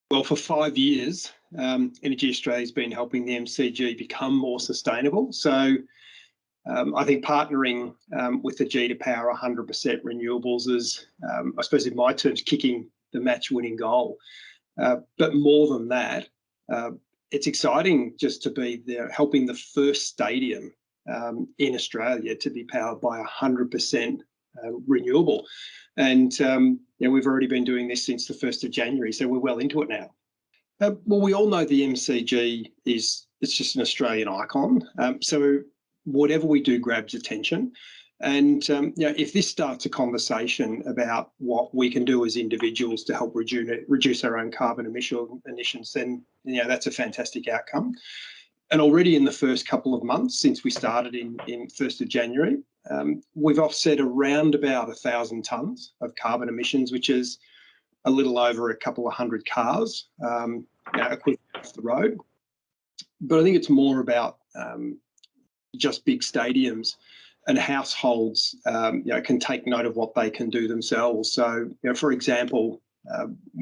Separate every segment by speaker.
Speaker 1: Well, for 5 years, Energy Australia has been helping the MCG become more sustainable. So I think partnering with the G to power 100% renewables is, I suppose in my terms, kicking the match-winning goal. But more than that, it's exciting just to be there helping the first stadium in Australia to be powered by 100% renewable. And we've already been doing this since the 1st of January, so we're well into it now. Well, we all know the MCG it's just an Australian icon. So whatever we do grabs attention. And if this starts a conversation about what we can do as individuals to help reduce our own carbon emissions, then that's a fantastic outcome. And already in the first couple of months since we started in 1st of January, we've offset around about 1,000 tonnes of carbon emissions, which is a little over a couple of hundred cars equivalent off the road. But I think it's more about just big stadiums and households can take note of what they can do themselves. So, for example,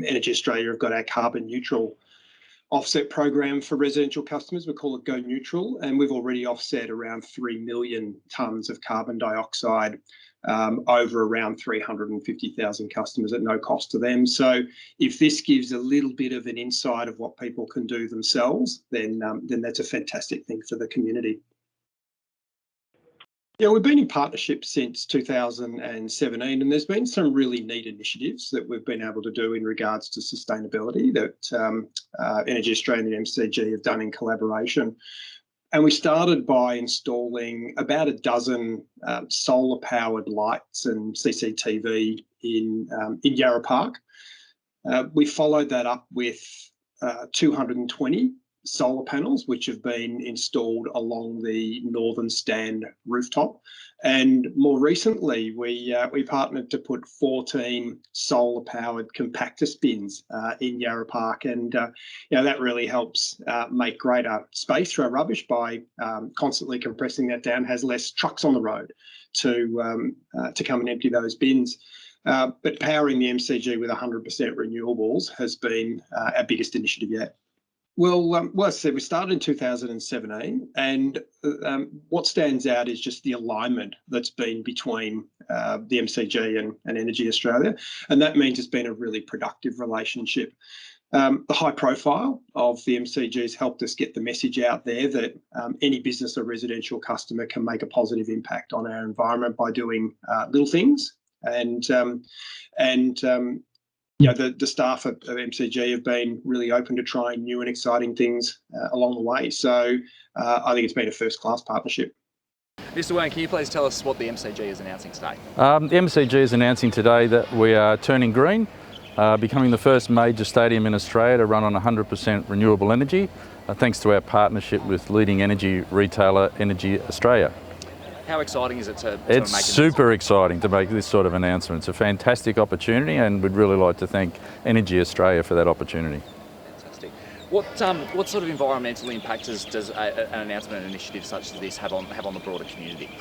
Speaker 1: Energy Australia have got our carbon neutral offset program for residential customers. We call it Go Neutral, and we've already offset around 3 million tonnes of carbon dioxide over around 350,000 customers at no cost to them. So if this gives a little bit of an insight of what people can do themselves, then that's a fantastic thing for the community. We've been in partnership since 2017, and there's been some really neat initiatives that we've been able to do in regards to sustainability that Energy Australia and MCG have done in collaboration. And we started by installing about a dozen solar-powered lights and CCTV in Yarra Park. We followed that up with 220 solar panels, which have been installed along the northern stand rooftop. And more recently, we partnered to put 14 solar-powered compactor bins in Yarra Park, and that really helps make greater space for our rubbish by constantly compressing that down. Has less trucks on the road to come and empty those bins. But powering the MCG with 100% renewables has been our biggest initiative yet. Well, as I said, we started in 2017, and what stands out is just the alignment that's been between the MCG and Energy Australia, and that means it's been a really productive relationship. The high profile of the MCG has helped us get the message out there that any business or residential customer can make a positive impact on our environment by doing little things, the staff of MCG have been really open to trying new and exciting things along the way. So I think it's been a first-class partnership.
Speaker 2: Mr. Wayne, can you please tell us what the MCG is announcing today?
Speaker 3: The MCG is announcing today that we are turning green, becoming the first major stadium in Australia to run on 100% renewable energy, thanks to our partnership with leading energy retailer EnergyAustralia.
Speaker 2: How exciting is it to make
Speaker 3: It's super exciting to make this sort of announcement. It's a fantastic opportunity, and we'd really like to thank Energy Australia for that opportunity.
Speaker 2: Fantastic. What sort of environmental impact does an announcement and initiative such as this have on the broader community?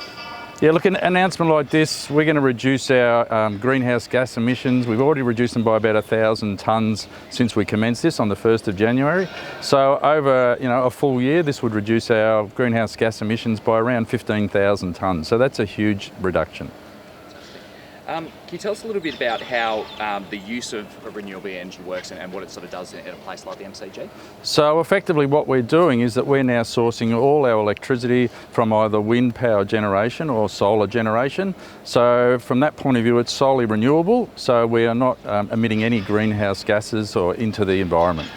Speaker 3: Yeah, look, an announcement like this, we're going to reduce our greenhouse gas emissions. We've already reduced them by about 1,000 tonnes since we commenced this on the 1st of January. So over a full year, this would reduce our greenhouse gas emissions by around 15,000 tonnes. So that's a huge reduction.
Speaker 2: Can you tell us a little bit about how the use of renewable energy works and what it sort of does in a place like the MCG?
Speaker 3: So effectively what we're doing is that we're now sourcing all our electricity from either wind power generation or solar generation. So from that point of view, it's solely renewable, so we are not emitting any greenhouse gases or into the environment.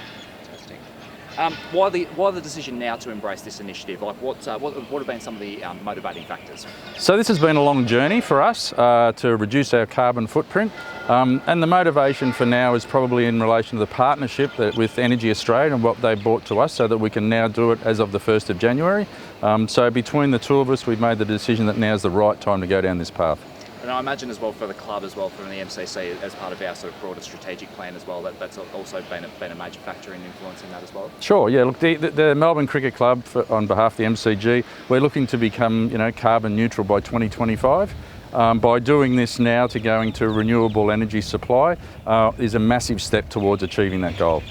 Speaker 2: Why the decision now to embrace this initiative? Like what have been some of the motivating factors?
Speaker 3: So this has been a long journey for us to reduce our carbon footprint, and the motivation for now is probably in relation to the partnership with Energy Australia and what they brought to us, so that we can now do it as of the 1st of January. So between the two of us, we've made the decision that now is the right time to go down this path.
Speaker 2: And I imagine as well for the club as well, from the MCC, as part of our sort of broader strategic plan as well, that's also been a major factor in influencing that as well.
Speaker 3: Sure, yeah. Look, the Melbourne Cricket Club, on behalf of the MCG, we're looking to become carbon neutral by 2025. By doing this now to going to renewable energy supply is a massive step towards achieving that goal.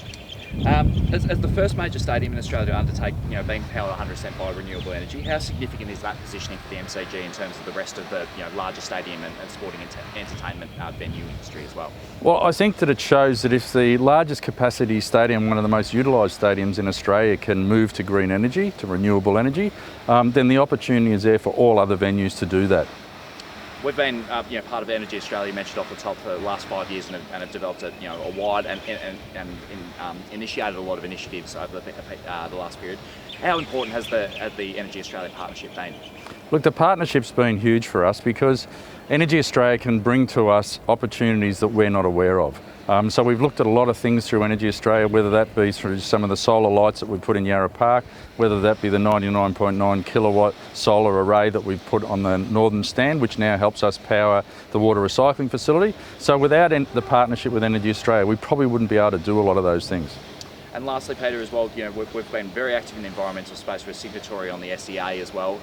Speaker 2: As the first major stadium in Australia to undertake, being powered 100% by renewable energy, how significant is that positioning for the MCG in terms of the rest of the larger stadium and sporting entertainment venue industry as well?
Speaker 3: Well, I think that it shows that if the largest capacity stadium, one of the most utilised stadiums in Australia, can move to green energy, to renewable energy, then the opportunity is there for all other venues to do that.
Speaker 2: We've been part of Energy Australia, mentioned off the top, for the last 5 years and have developed a wide and initiated a lot of initiatives over the last period. How important has the Energy Australia partnership been?
Speaker 3: Look, the partnership's been huge for us because Energy Australia can bring to us opportunities that we're not aware of. So we've looked at a lot of things through Energy Australia, whether that be through some of the solar lights that we've put in Yarra Park, whether that be the 99.9 kilowatt solar array that we've put on the northern stand, which now helps us power the water recycling facility. So without the partnership with Energy Australia, we probably wouldn't be able to do a lot of those things.
Speaker 2: And lastly, Peter, as well, we've been very active in the environmental space. We're signatory on the SEA as well.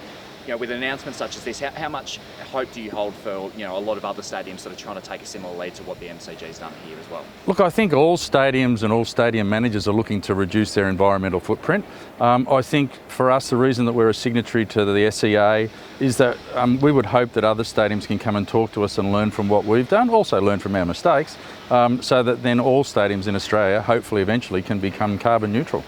Speaker 2: With announcements such as this, how much hope do you hold for a lot of other stadiums that are trying to take a similar lead to what the MCG's done here as well?
Speaker 3: Look, I think all stadiums and all stadium managers are looking to reduce their environmental footprint. I think for us, the reason that we're a signatory to the SEA is that we would hope that other stadiums can come and talk to us and learn from what we've done, also learn from our mistakes, so that then all stadiums in Australia, hopefully eventually, can become carbon neutral.